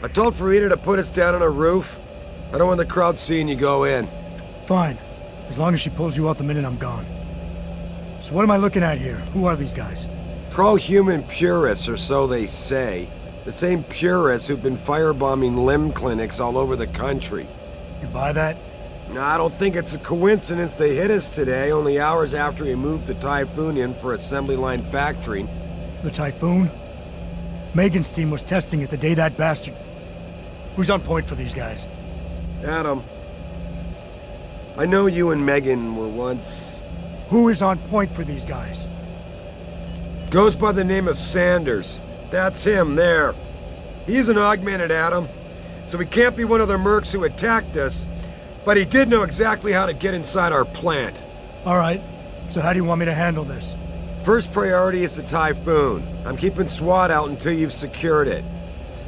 I told Farida to put us down on a roof. I don't want the crowd seeing you go in. Fine. As long as she pulls you out the minute I'm gone. So what am I looking at here? Who are these guys? Pro-human purists, or so they say. The same purists who've been firebombing limb clinics all over the country. You buy that? I don't think it's a coincidence they hit us today, only hours after we moved the Typhoon in for assembly line factory. The Typhoon? Megan's team was testing it the day that bastard... Who's on point for these guys? Adam, I know you and Megan were once... Who is on point for these guys? Goes by the name of Sanders. That's him, there. He's an augmented Adam, so he can't be one of the mercs who attacked us, but he did know exactly how to get inside our plant. Alright, so how do you want me to handle this? First priority is the Typhoon. I'm keeping SWAT out until you've secured it.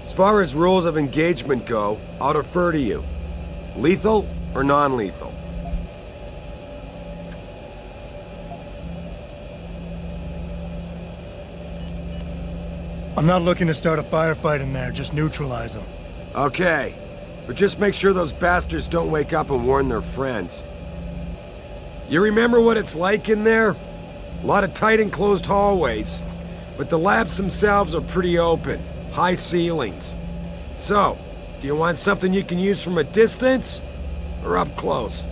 As far as rules of engagement go, I'll defer to you. Lethal or non-lethal? I'm not looking to start a firefight in there, just neutralize them. Okay, but just make sure those bastards don't wake up and warn their friends. You remember what it's like in there? A lot of tight enclosed hallways, but the labs themselves are pretty open, high ceilings. So, do you want something you can use from a distance, or up close?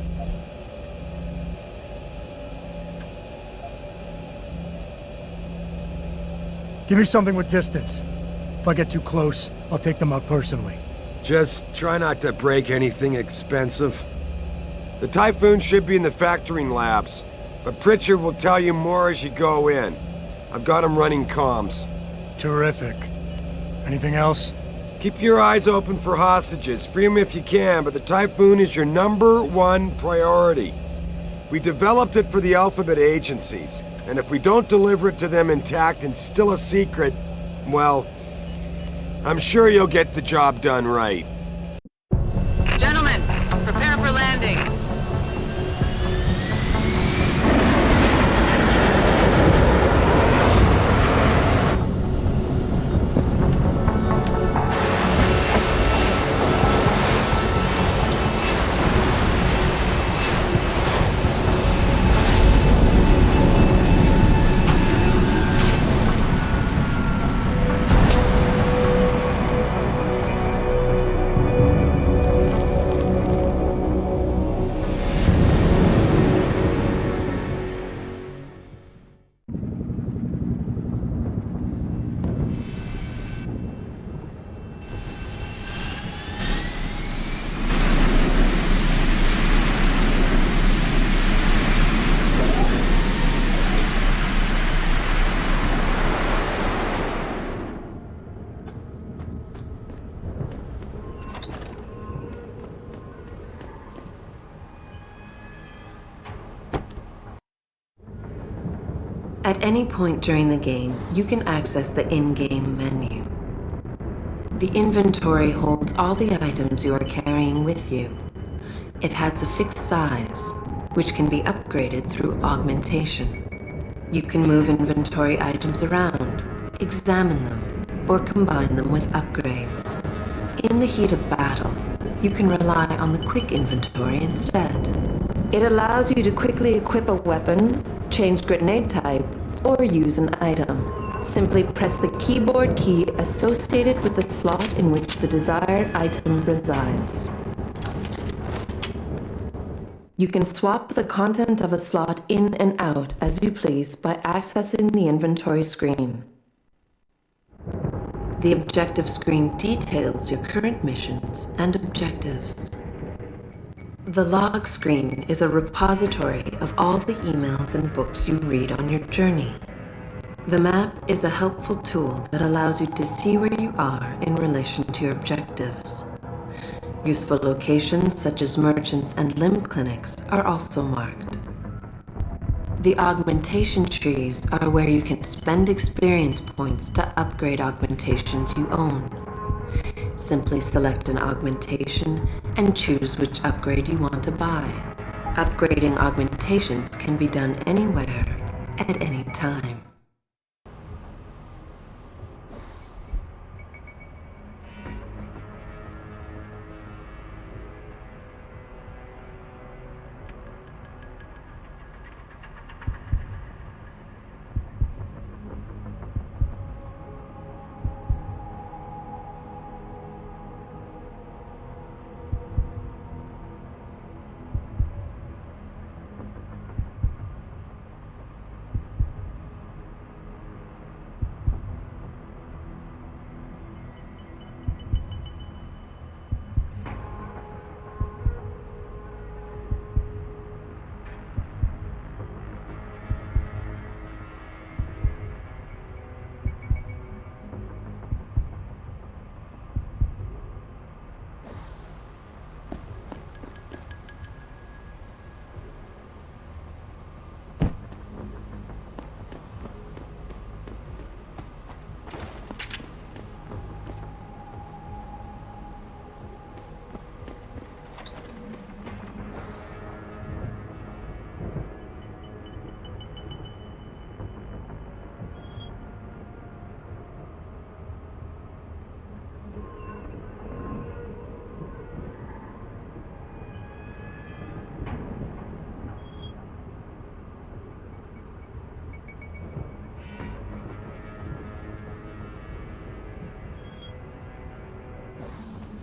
Give me something with distance. If I get too close, I'll take them out personally. Just try not to break anything expensive. The Typhoon should be in the factoring labs, but Pritchard will tell you more as you go in. I've got him running comms. Terrific. Anything else? Keep your eyes open for hostages. Free them if you can, but the Typhoon is your #1 priority. We developed it for the Alphabet agencies, and if we don't deliver it to them intact and still a secret, well, I'm sure you'll get the job done right. Gentlemen, prepare for landing. At any point during the game, you can access the in-game menu. The inventory holds all the items you are carrying with you. It has a fixed size, which can be upgraded through augmentation. You can move inventory items around, examine them, or combine them with upgrades. In the heat of battle, you can rely on the quick inventory instead. It allows you to quickly equip a weapon, change grenade type, or use an item. Simply press the keyboard key associated with the slot in which the desired item resides. You can swap the content of a slot in and out as you please by accessing the inventory screen. The objective screen details your current missions and objectives. The log screen is a repository of all the emails and books you read on your journey. The map is a helpful tool that allows you to see where you are in relation to your objectives. Useful locations such as merchants and limb clinics are also marked. The augmentation trees are where you can spend experience points to upgrade augmentations you own. Simply select an augmentation and choose which upgrade you want to buy. Upgrading augmentations can be done anywhere, at any time.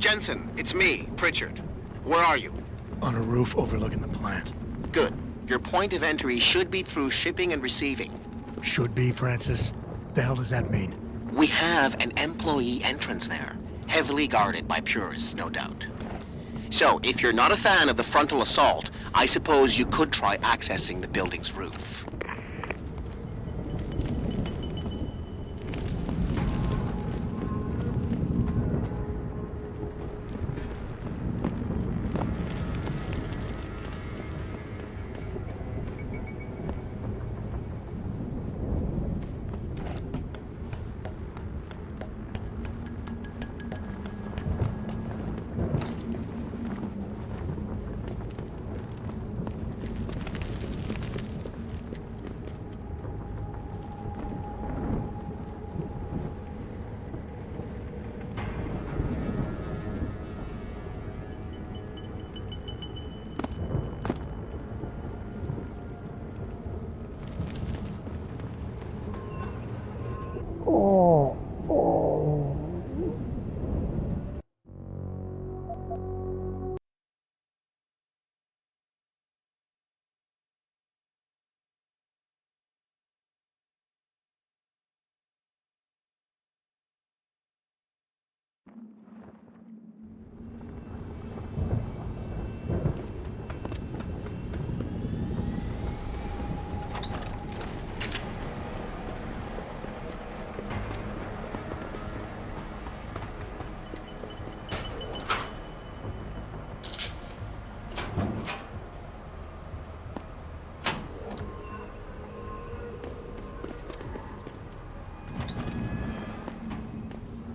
Jensen, it's me, Pritchard. Where are you? On a roof overlooking the plant. Good. Your point of entry should be through shipping and receiving. Should be, Francis. What the hell does that mean? We have an employee entrance there, heavily guarded by purists, no doubt. So, if you're not a fan of the frontal assault, I suppose you could try accessing the building's roof.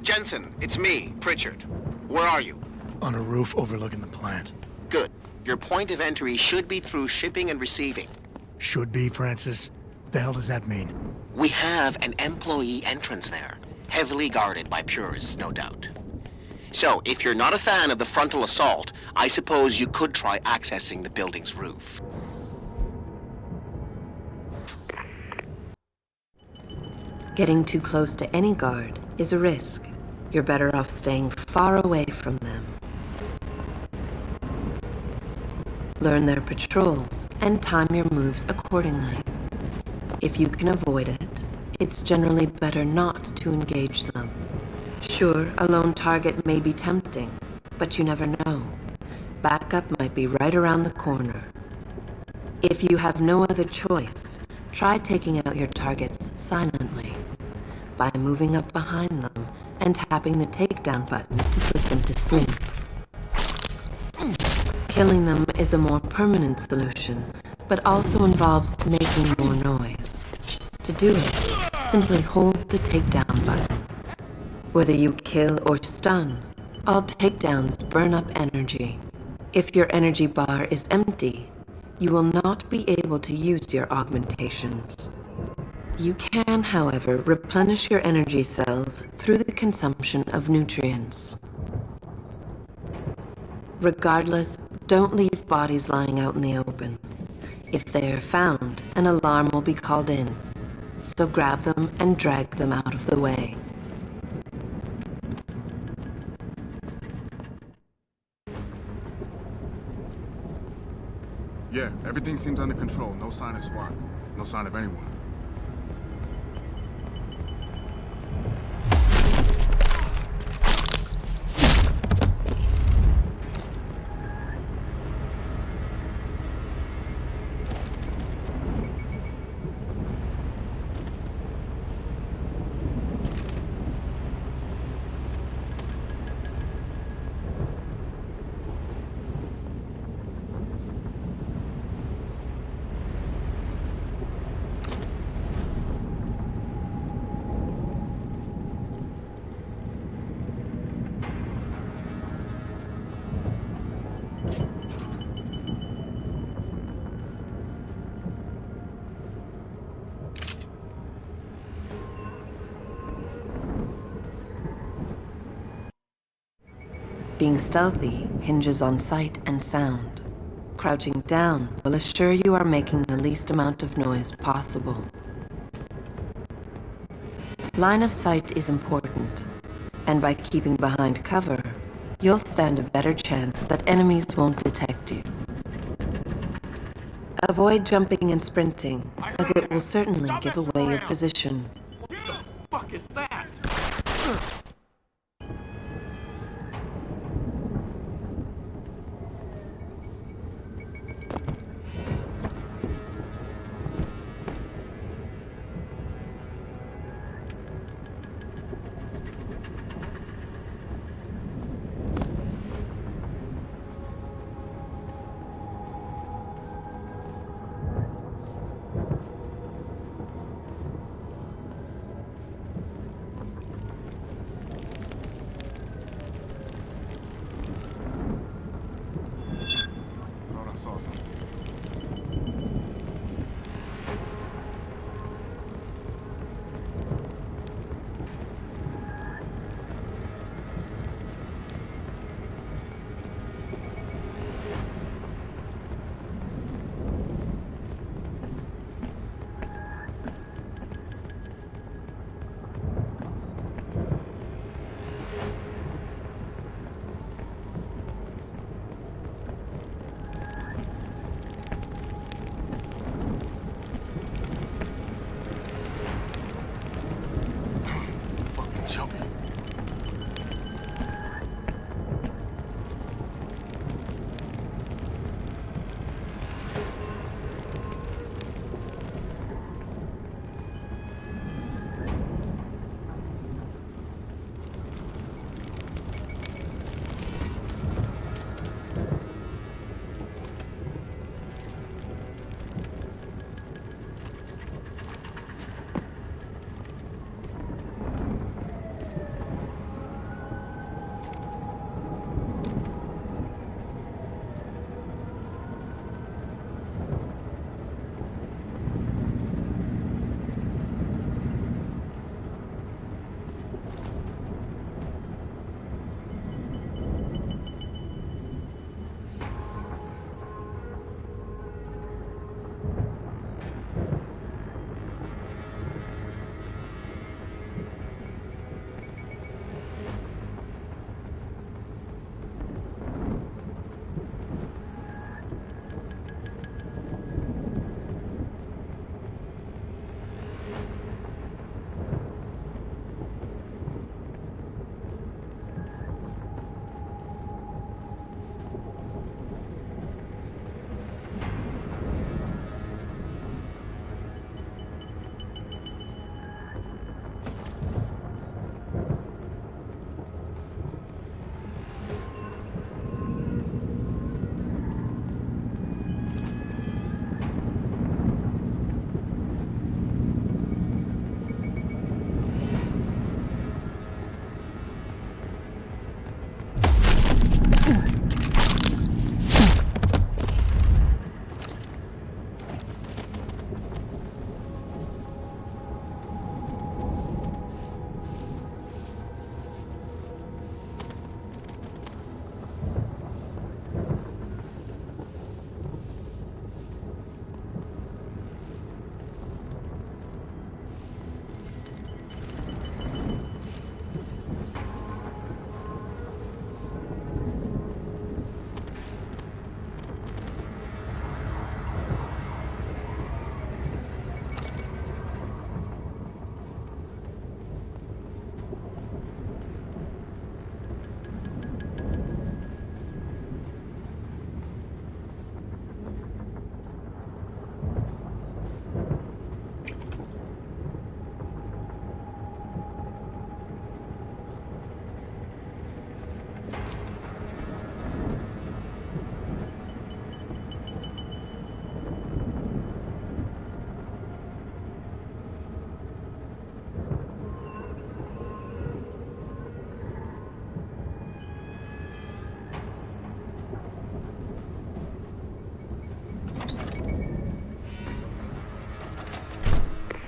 Jensen, it's me, Pritchard. Where are you? On a roof overlooking the plant. Good. Your point of entry should be through shipping and receiving. Should be, Francis. What the hell does that mean? We have an employee entrance there, heavily guarded by purists, no doubt. So, if you're not a fan of the frontal assault, I suppose you could try accessing the building's roof. Getting too close to any guard is a risk. You're better off staying far away from them. Learn their patrols and time your moves accordingly. If you can avoid it, it's generally better not to engage them. Sure, a lone target may be tempting, but you never know. Backup might be right around the corner. If you have no other choice, try taking out your targets silently by moving up behind them and tapping the takedown button to put them to sleep. Killing them is a more permanent solution, but also involves making more noise. To do it, simply hold the takedown button. Whether you kill or stun, all takedowns burn up energy. If your energy bar is empty, you will not be able to use your augmentations. You can, however, replenish your energy cells through the consumption of nutrients. Regardless, don't leave bodies lying out in the open. If they are found, an alarm will be called in, so grab them and drag them out of the way. Yeah, everything seems under control. No sign of SWAT. No sign of anyone. Being stealthy hinges on sight and sound. Crouching down will assure you are making the least amount of noise possible. Line of sight is important, and by keeping behind cover, you'll stand a better chance that enemies won't detect you. Avoid jumping and sprinting, as it will certainly give away your position. What the fuck is that? Thought I saw something. Fucking jumpy.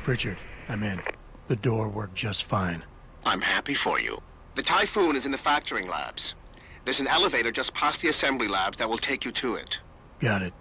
Richard, I'm in. The door worked just fine. I'm happy for you. The Typhoon is in the factoring labs. There's an elevator just past the assembly labs that will take you to it. Got it.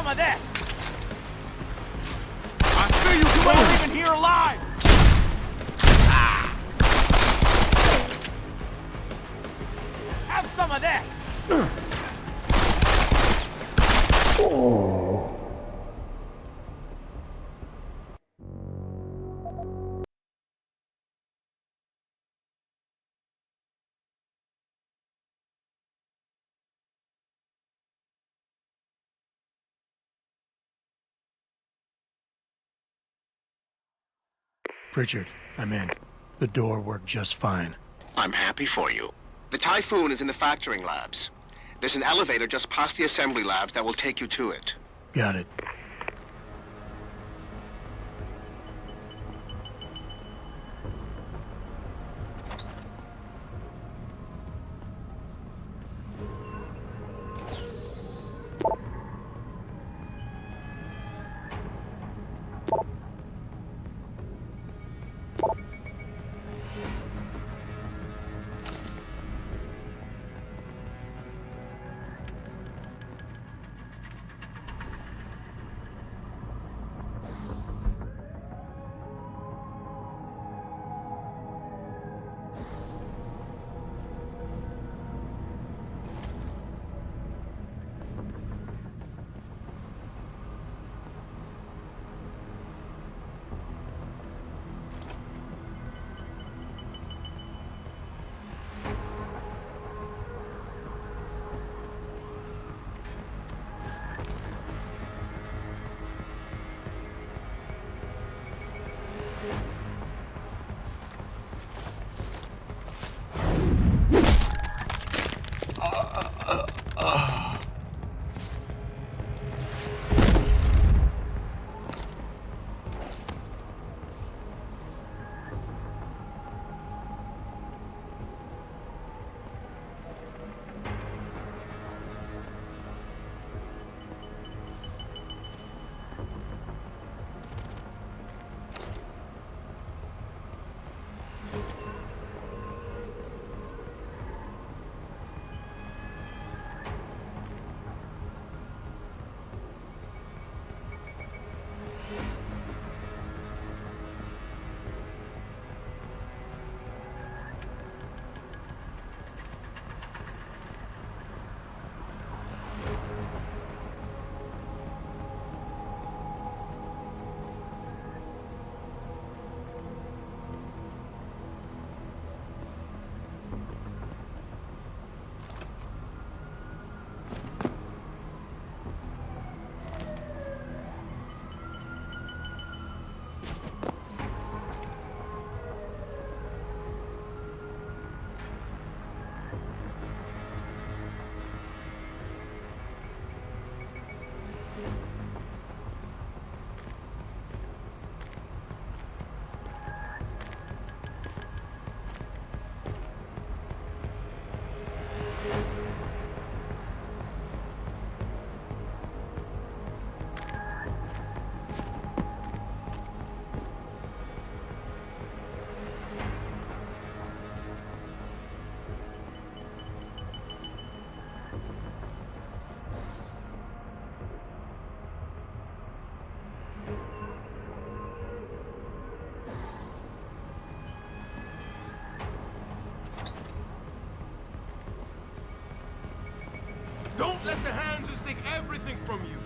some of this! I see you! You ain't even here alive! Have some of this! Pritchard, I'm in. The door worked just fine. I'm happy for you. The Typhoon is in the factoring labs. There's an elevator just past the assembly labs that will take you to it. Got it. Don't let the hands just take everything from you.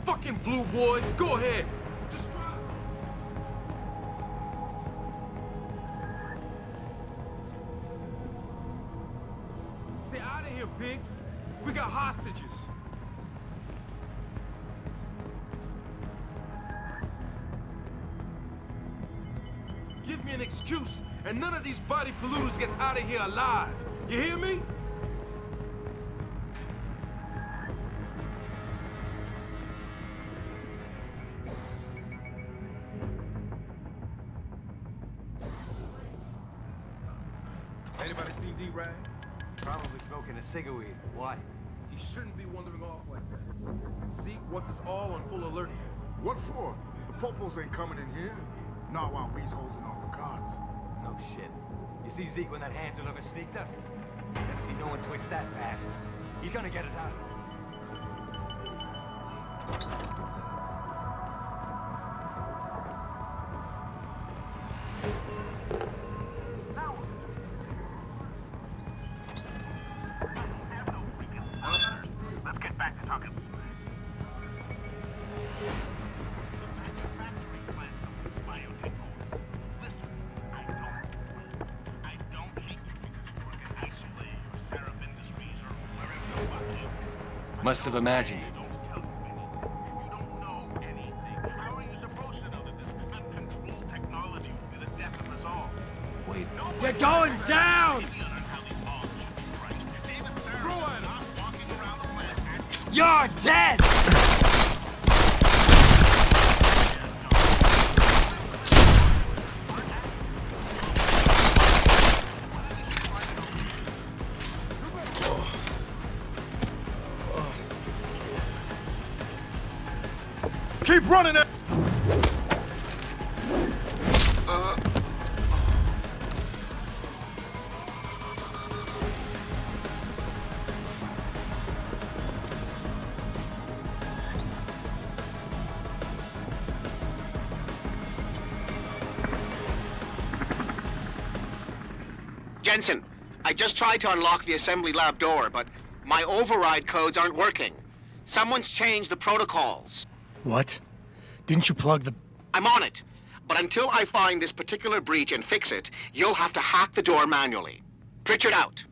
Fucking blue boys, go ahead. Just try. Stay out of here, pigs. We got hostages. Give me an excuse, and none of these body polluters gets out of here alive. You hear me? Anybody seen D-Rag? Probably smoking a cigarette. Why? He shouldn't be wandering off like that. Zeke wants us all on full alert. What for? The popos ain't coming in here. Not while we's holding all the cards. No shit. You see Zeke when that Hansel ever sneaked us? Never seen no one twitch that fast. He's gonna get us out. Let's get back to talking. Listen, I don't think you work at Isolate or Sarif Industries or wherever the fuck you. Must have imagined it. Don't tell me. You don't know anything. How are you supposed to know that this uncontrolled technology will be the death of us all? Wait. You're going down! You're dead! Keep running it! Jensen, I just tried to unlock the assembly lab door, but my override codes aren't working. Someone's changed the protocols. What? Didn't you plug the... I'm on it. But until I find this particular breach and fix it, you'll have to hack the door manually. Pritchard out.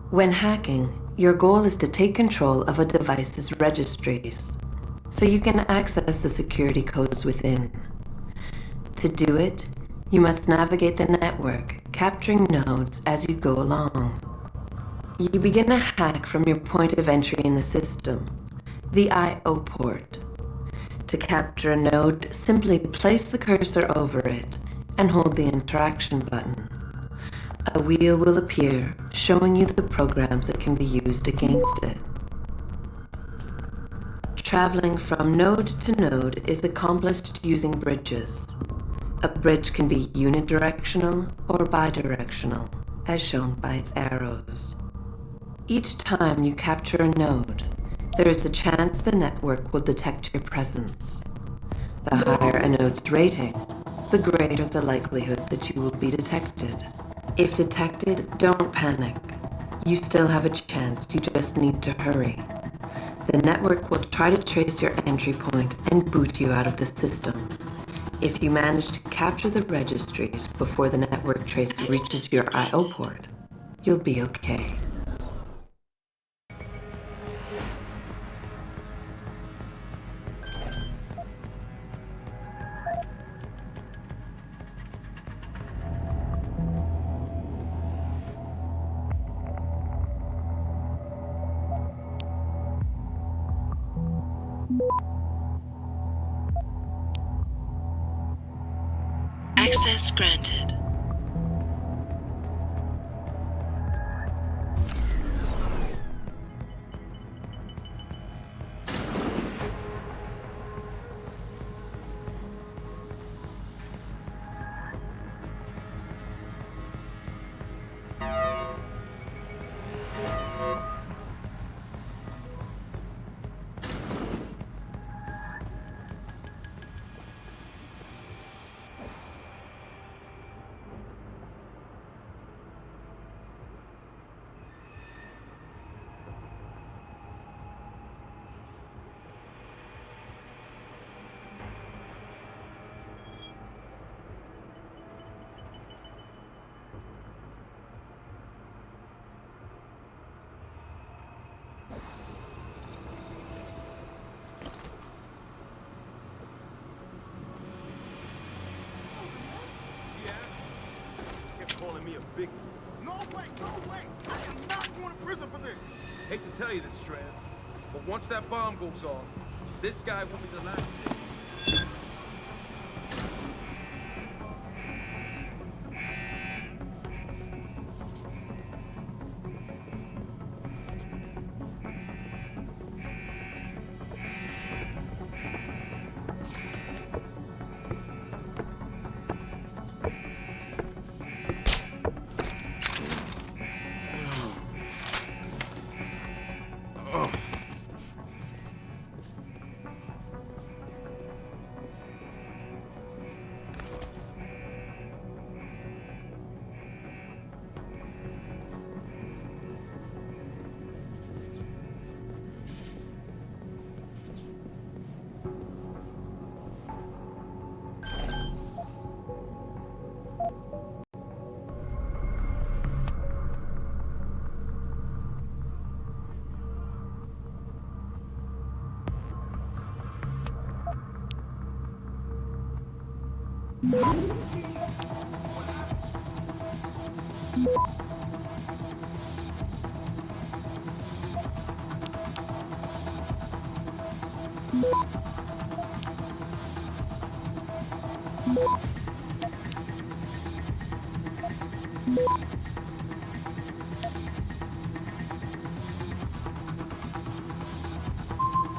When hacking, your goal is to take control of a device's registries, so you can access the security codes within. To do it, you must navigate the network, capturing nodes as you go along. You begin a hack from your point of entry in the system, the I/O port. To capture a node, simply place the cursor over it and hold the interaction button. A wheel will appear, showing you the programs that can be used against it. Traveling from node to node is accomplished using bridges. A bridge can be unidirectional or bidirectional, as shown by its arrows. Each time you capture a node, there is a chance the network will detect your presence. The higher a node's rating, the greater the likelihood that you will be detected. If detected, don't panic. You still have a chance, you just need to hurry. The network will try to trace your entry point and boot you out of the system. If you manage to capture the registries before the network trace reaches your I/O port, you'll be okay. Access granted. Calling me a big... No way, no way! I am not going to prison for this! Hate to tell you this, Trev, but once that bomb goes off, this guy will be the last thing.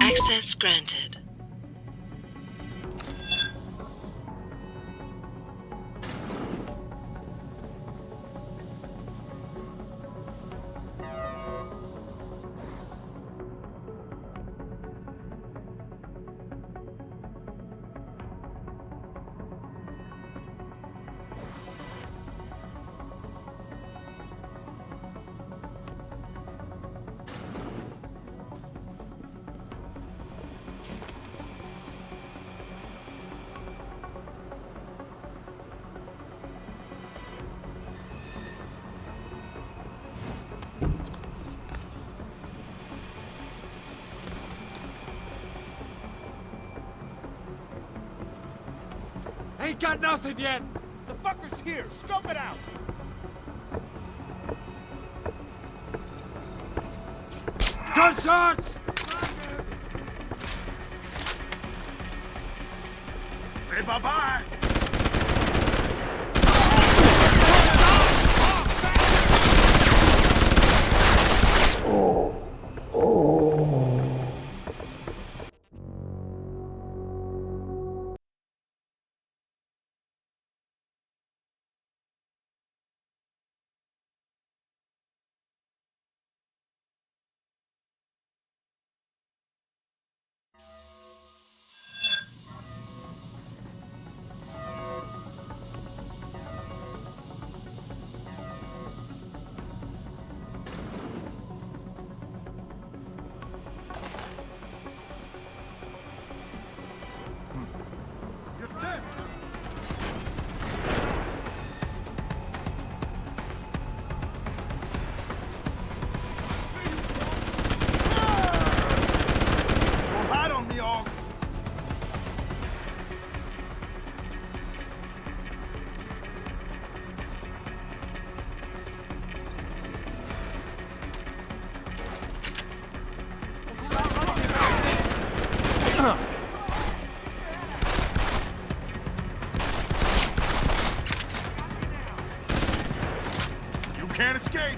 Access granted. Ain't got nothing yet. The fucker's here. Scope it out. Gunshots! Say bye-bye. Can't escape!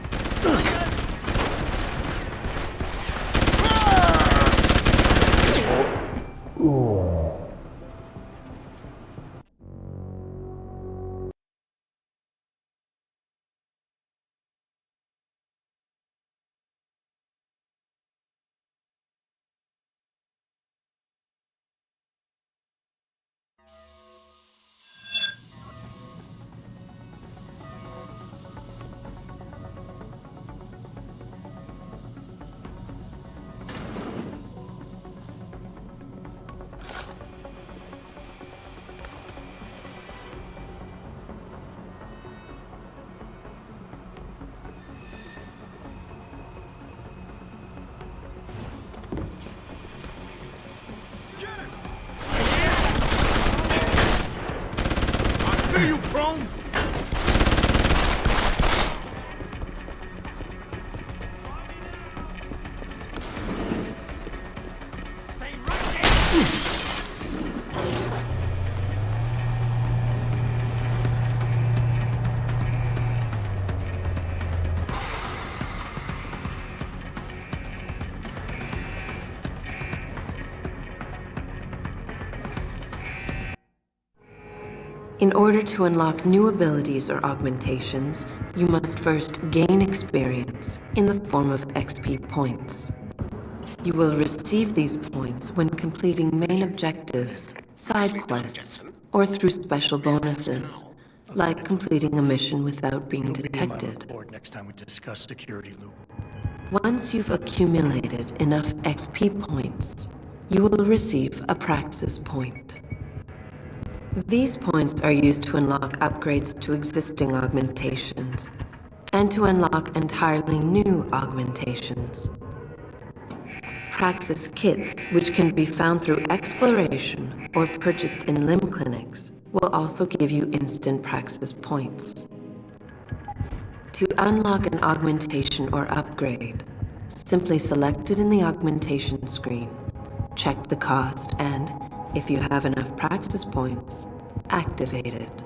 See you, Chrome! Stay right there! In order to unlock new abilities or augmentations, you must first gain experience in the form of XP points. You will receive these points when completing main objectives, side quests, or through special bonuses, like completing a mission without being detected. Next time we discuss security loop. Once you've accumulated enough XP points, you will receive a praxis point. These points are used to unlock upgrades to existing augmentations, and to unlock entirely new augmentations. Praxis kits, which can be found through exploration or purchased in limb clinics, will also give you instant praxis points. To unlock an augmentation or upgrade, simply select it in the augmentation screen, check the cost, and, if you have enough praxis points, activate it.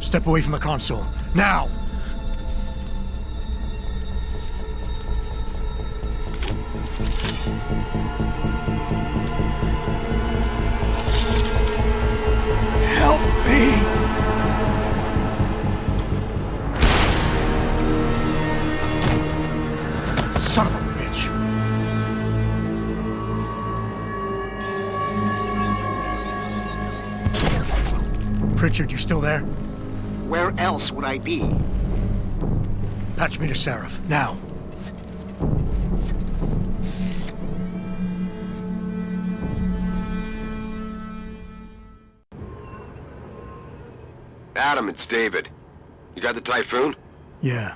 Step away from the console. Now! Help me! Son of a bitch! Pritchard, you still there? Where else would I be? Patch me to Sarif, now. Adam, it's David. You got the Typhoon? Yeah,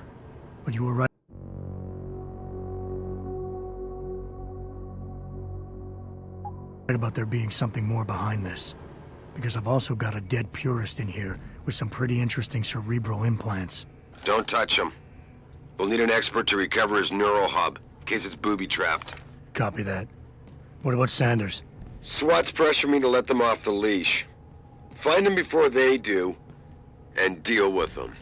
but you were right about there being something more behind this. Because I've also got a dead purist in here with some pretty interesting cerebral implants. Don't touch him. We'll need an expert to recover his neural hub, in case it's booby-trapped. Copy that. What about Sanders? SWAT's pressure me to let them off the leash. Find them before they do, and deal with them.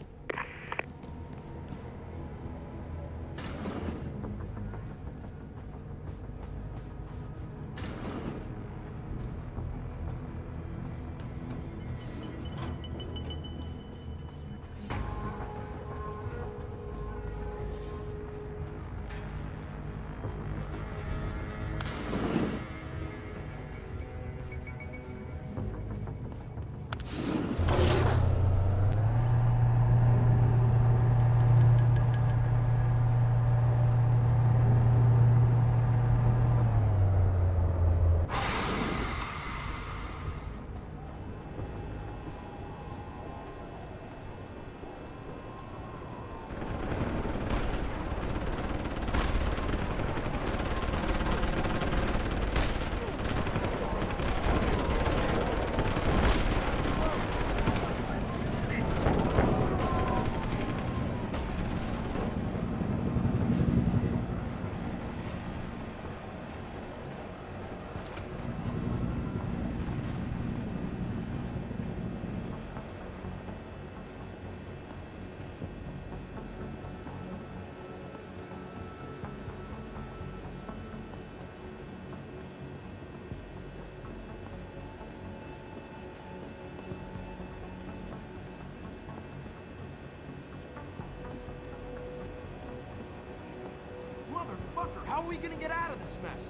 Motherfucker, how are we gonna get out of this mess?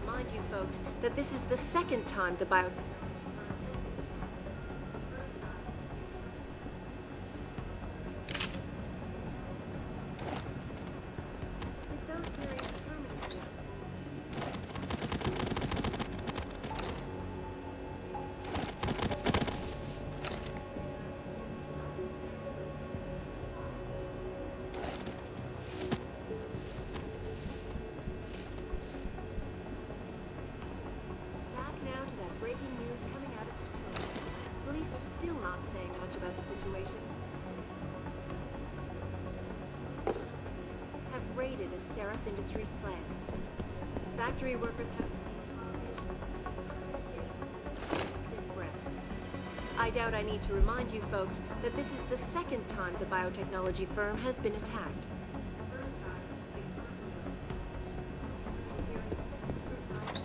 Remind you folks that this is the second time the bio... raided a Sarif Industries plant. Factory workers have... Deep breath. I doubt I need to remind you folks that this is the second time the biotechnology firm has been attacked. The first time, 6 months ago. We're set to scrutinize...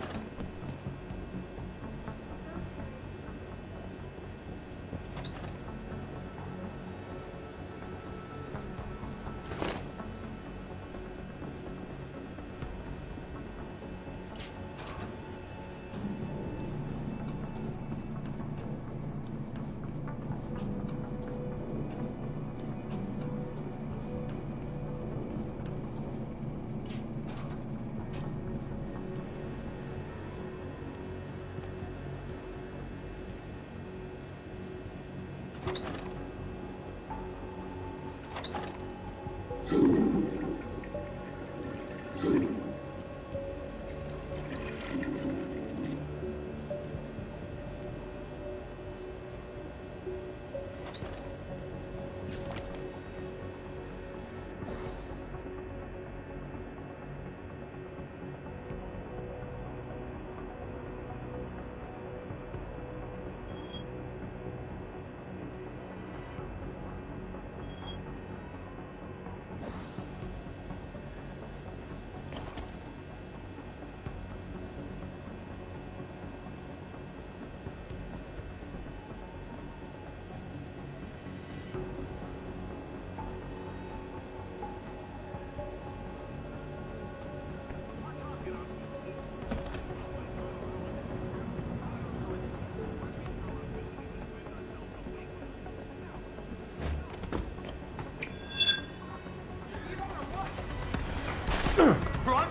Run!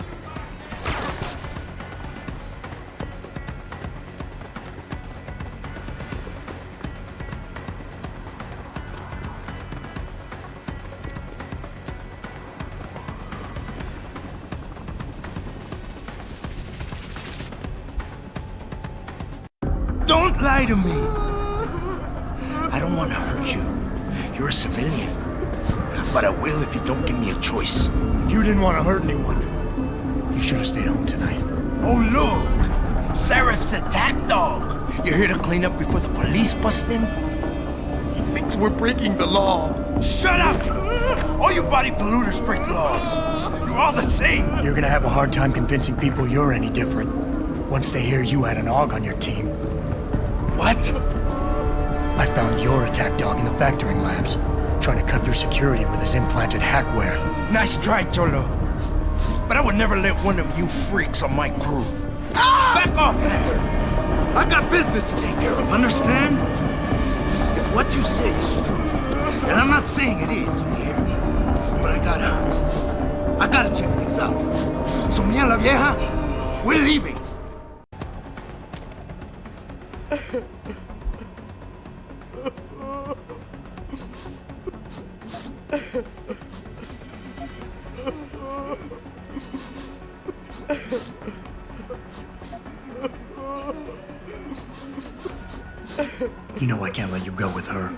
Don't lie to me! I don't want to hurt you. You're a civilian. But I will if you don't give me a choice. If you didn't want to hurt anyone, you should have stayed home tonight. Oh, look! Sarif's attack dog! You're here to clean up before the police bust in? He thinks we're breaking the law. Shut up! All you body polluters break laws. You're all the same. You're gonna have a hard time convincing people you're any different once they hear you had an AUG on your team. What? I found your attack dog in the factoring labs, trying to cut through security with his implanted hackware. Nice try, Cholo. But I would never let one of you freaks on my crew. Ah! Back off, Hunter! I got business to take care of, understand? If what you say is true, and I'm not saying it is here, but I gotta check things out. So me and la vieja, we're leaving. You know I can't let you go with her.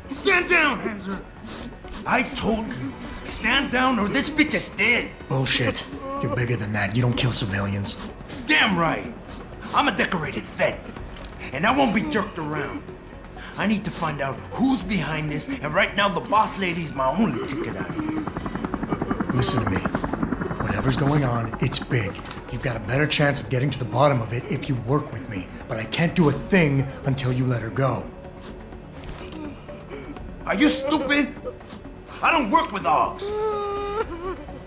Stand down, Hanser! I told you, stand down or this bitch is dead! Bullshit. You're bigger than that. You don't kill civilians. Damn right! I'm a decorated vet, and I won't be jerked around. I need to find out who's behind this, and right now the boss lady's my only ticket out of here. Listen to me. Whatever's going on, it's big. You've got a better chance of getting to the bottom of it if you work with me, but I can't do a thing until you let her go. Are you stupid? I don't work with AUGs.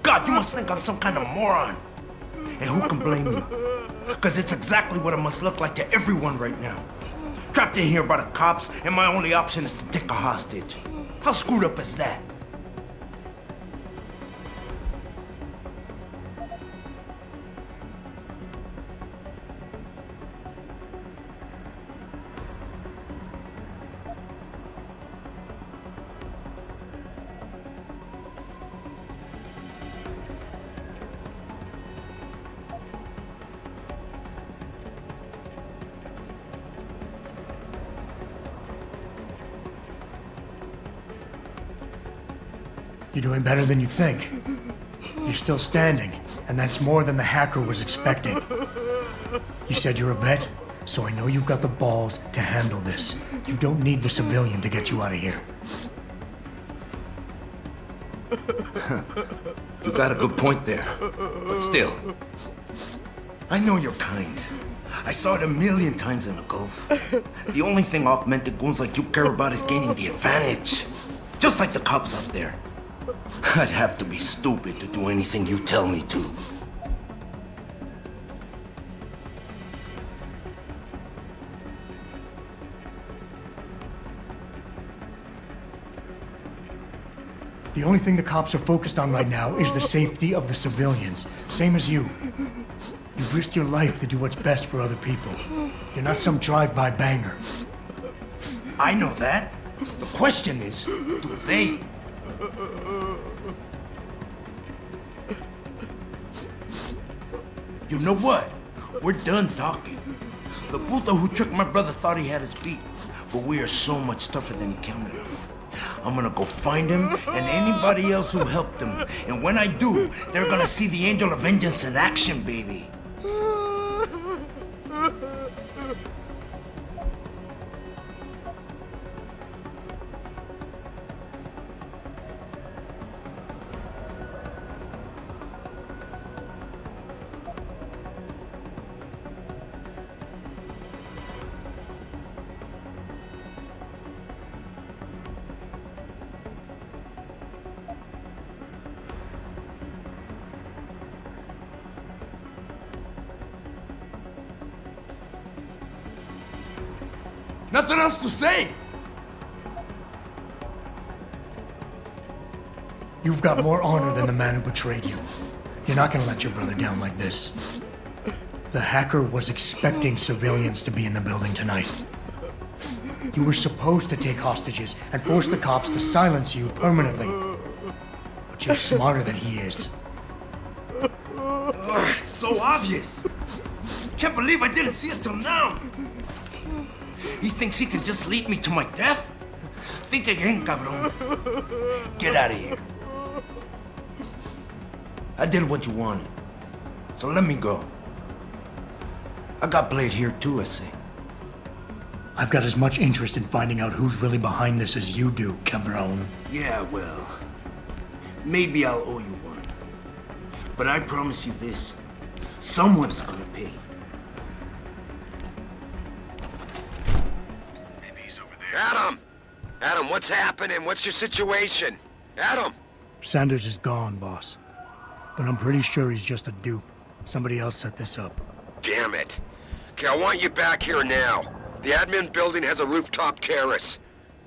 God, you must think I'm some kind of moron. And who can blame you? Because it's exactly what it must look like to everyone right now. Trapped in here by the cops, and my only option is to take a hostage. How screwed up is that? You're doing better than you think. You're still standing, and that's more than the hacker was expecting. You said you're a vet, so I know you've got the balls to handle this. You don't need the civilian to get you out of here. You got a good point there. But still, I know you're kind. I saw it a million times in the Gulf. The only thing augmented goons like you care about is gaining the advantage. Just like the cops out there. I'd have to be stupid to do anything you tell me to. The only thing the cops are focused on right now is the safety of the civilians, same as you. You've risked your life to do what's best for other people. You're not some drive-by banger. I know that. The question is, do they? You know what? We're done talking. The puto who tricked my brother thought he had us beat, but we are so much tougher than he counted on. I'm gonna go find him and anybody else who helped him. And when I do, they're gonna see the Angel of Vengeance in action, baby. Nothing else to say. You've got more honor than the man who betrayed you. You're not gonna let your brother down like this. The hacker was expecting civilians to be in the building tonight. You were supposed to take hostages and force the cops to silence you permanently. But you're smarter than he is. It's so obvious. Can't believe I didn't see it till now. He thinks he can just lead me to my death? Think again, cabron. Get out of here. I did what you wanted, so let me go. I got Blade here too, I see. I've got as much interest in finding out who's really behind this as you do, cabron. Yeah, well, maybe I'll owe you one. But I promise you this, someone's gonna pay. Maybe he's over there. Adam! Adam, what's happening? What's your situation? Adam! Sanders is gone, boss. But I'm pretty sure he's just a dupe. Somebody else set this up. Damn it. Okay, I want you back here now. The admin building has a rooftop terrace.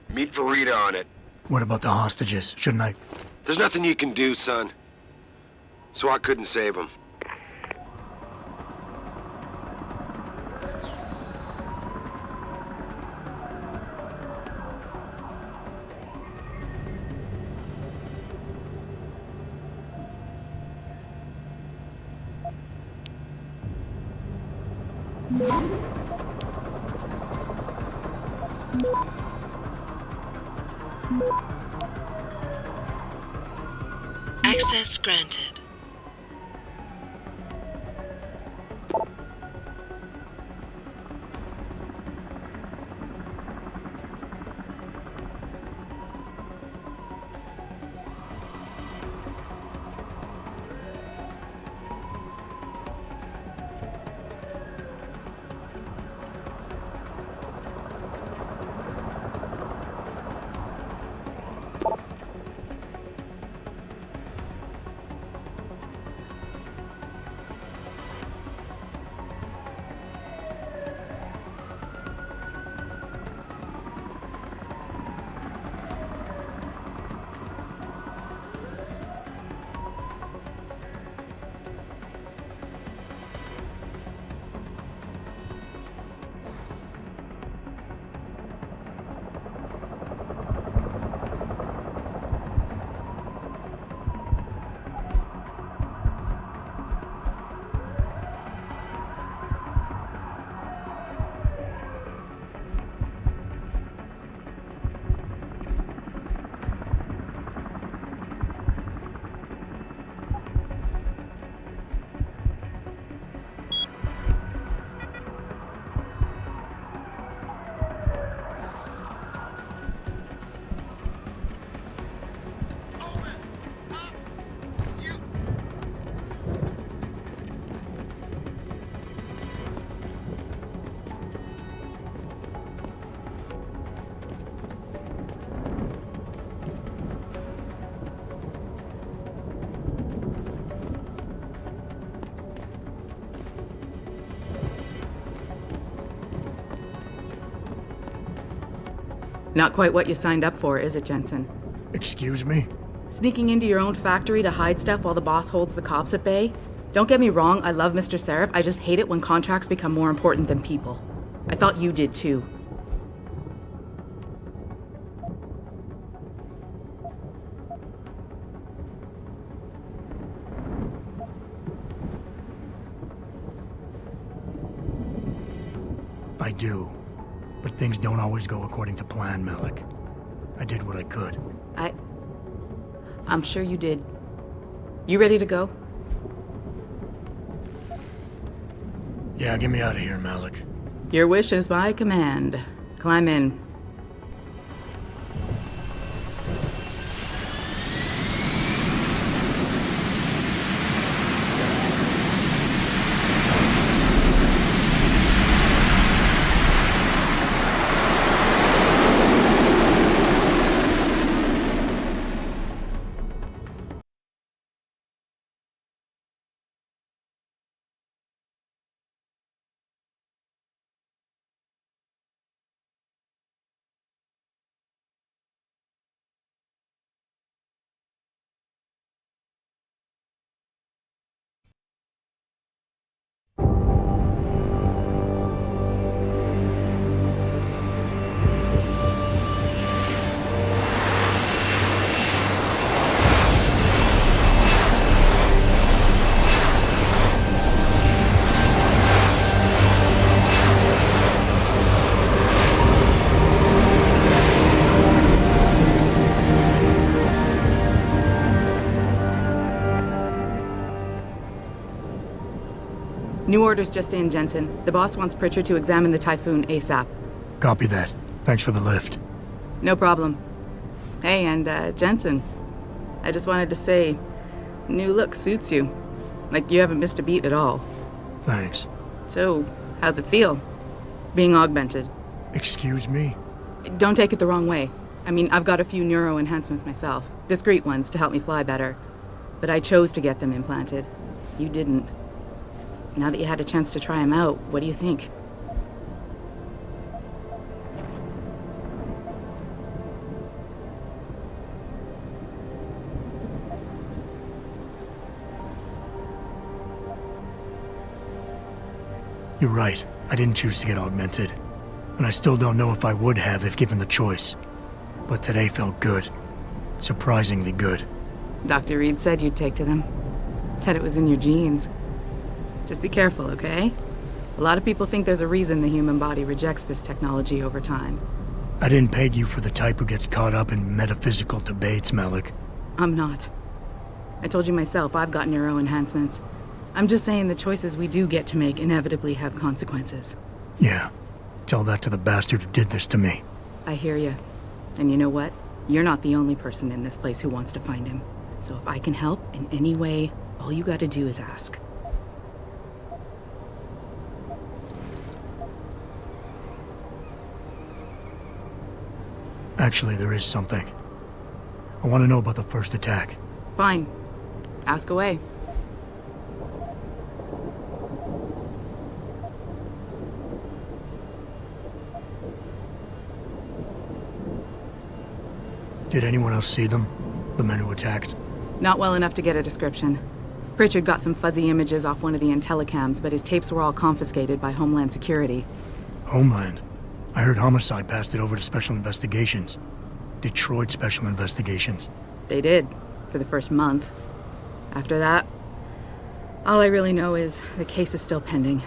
Meet for Rita on it. What about the hostages? Shouldn't I? There's nothing you can do, son. So I couldn't save them. Access granted. Not quite what you signed up for, is it, Jensen? Excuse me? Sneaking into your own factory to hide stuff while the boss holds the cops at bay? Don't get me wrong, I love Mr. Sarif. I just hate it when contracts become more important than people. I thought you did too. I do. But things don't always go according to plan, Malik. I did what I could. I'm sure you did. You ready to go? Yeah, get me out of here, Malik. Your wish is my command. Climb in. New orders just in, Jensen. The boss wants Pritchard to examine the Typhoon ASAP. Copy that. Thanks for the lift. No problem. Hey, and Jensen, I just wanted to say, new look suits you. Like you haven't missed a beat at all. Thanks. So, how's it feel? Being augmented? Excuse me? Don't take it the wrong way. I mean, I've got a few neuro enhancements myself. Discreet ones to help me fly better. But I chose to get them implanted. You didn't. Now that you had a chance to try them out, what do you think? You're right. I didn't choose to get augmented. And I still don't know if I would have if given the choice. But today felt good. Surprisingly good. Dr. Reed said you'd take to them. Said it was in your genes. Just be careful, okay? A lot of people think there's a reason the human body rejects this technology over time. I didn't peg you for the type who gets caught up in metaphysical debates, Malik. I'm not. I told you myself, I've got neuro enhancements. I'm just saying the choices we do get to make inevitably have consequences. Yeah. Tell that to the bastard who did this to me. I hear you. And you know what? You're not the only person in this place who wants to find him. So if I can help in any way, all you gotta do is ask. Actually, there is something. I want to know about the first attack. Fine. Ask away. Did anyone else see them? The men who attacked? Not well enough to get a description. Pritchard got some fuzzy images off one of the Intellicams, but his tapes were all confiscated by Homeland Security. Homeland? I heard Homicide passed it over to Special Investigations. Detroit Special Investigations. They did, for the first month. After that, all I really know is the case is still pending,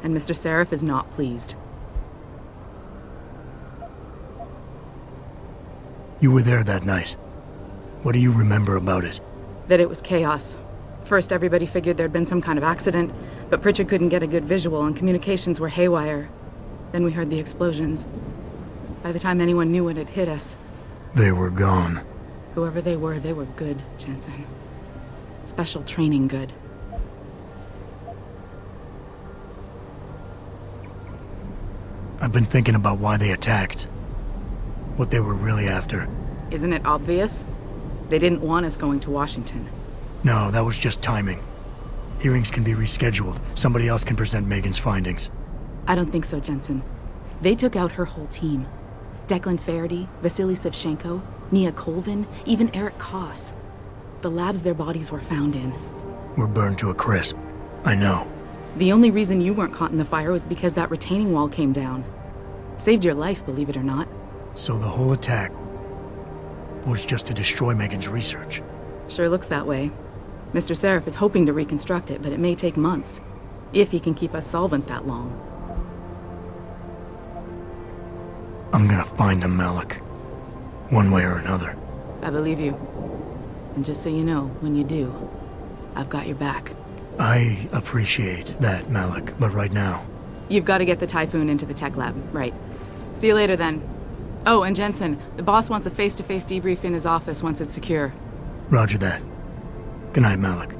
and Mr. Sarif is not pleased. You were there that night. What do you remember about it? That it was chaos. First, everybody figured there'd been some kind of accident, but Pritchard couldn't get a good visual and communications were haywire. Then we heard the explosions. By the time anyone knew what had hit us... They were gone. Whoever they were good, Jensen. Special training good. I've been thinking about why they attacked. What they were really after. Isn't it obvious? They didn't want us going to Washington. No, that was just timing. Hearings can be rescheduled. Somebody else can present Megan's findings. I don't think so, Jensen. They took out her whole team. Declan Faraday, Vasily Savchenko, Nia Colvin, even Eric Koss. The labs their bodies were found in. Were burned to a crisp. I know. The only reason you weren't caught in the fire was because that retaining wall came down. Saved your life, believe it or not. So the whole attack was just to destroy Megan's research. Sure looks that way. Mr. Sarif is hoping to reconstruct it, but it may take months. If he can keep us solvent that long. I'm gonna find him, Malik. One way or another. I believe you. And just so you know, when you do, I've got your back. I appreciate that, Malik, but right now... You've got to get the Typhoon into the tech lab, right. See you later, then. Oh, and Jensen, the boss wants a face-to-face debrief in his office once it's secure. Roger that. Good night, Malik.